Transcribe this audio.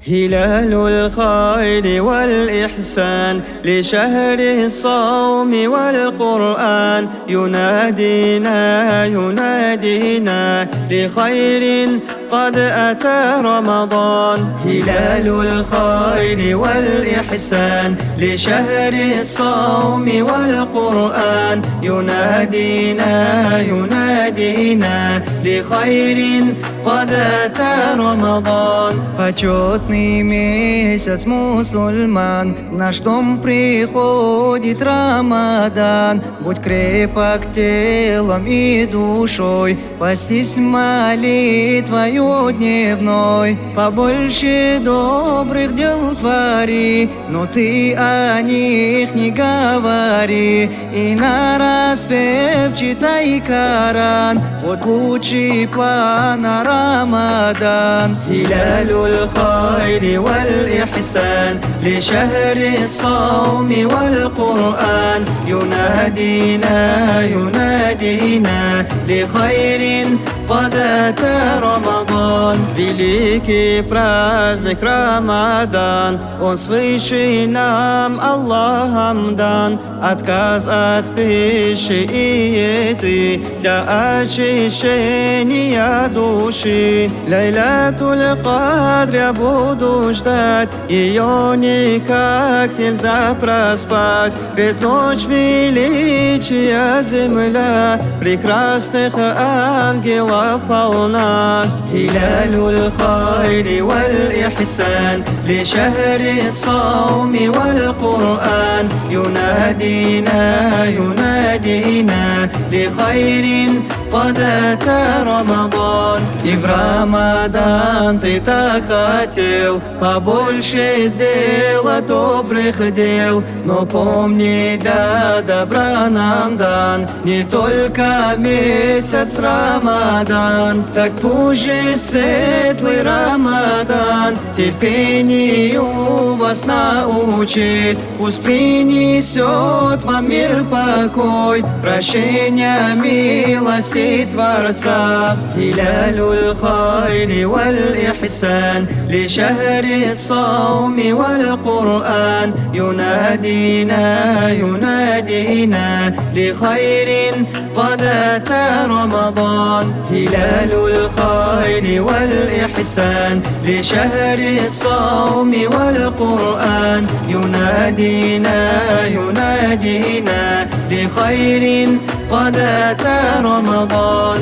هلال الخير والإحسان لشهر الصوم والقرآن ينادينا لخير قد أتى رمضان. هلال الخير والإحسان لشهر الصوم والقرآن ينادينا لخير قد أتى رمضان. Почетный месяц мусульман, в наш дом приходит Рамадан. Будь крепок телом и душой, постись молитвою дневной. Побольше добрых дел твори, но ты о них не говори. И нараспев читай Коран, вот лучший план на Рамадан. هلال الخير والإحسان لشهر الصوم والقرآن ينادينا لخير قد أتى رمضان. Великий праздник Рамадан, он свыше нам Аллахом дан. Отказ от пищи и еды для очищения души. Лейлатуль Кадр я буду ждать, ее никак нельзя проспать. Ведь ночь величия земля, прекрасных ангелов полна. هلال الخير والإحسان لشهر الصوم والقرآن ينادينا لخير قد أتى رمضان. И в Рамадан ты так хотел побольше сделать добрых дел, но помни, для добра нам дан не только месяц Рамадан. Так пусть же светлый Рамадан терпению вас научит, пусть принесет вам мир, покой, прощение, милости Творца. هلال الخير والإحسان لشهر الصوم والقرآن ينادينا لخير قد أتى رمضان. هلال الخير والإحسان لشهر الصوم والقرآن ينادينا لخير قد أتى رمضان.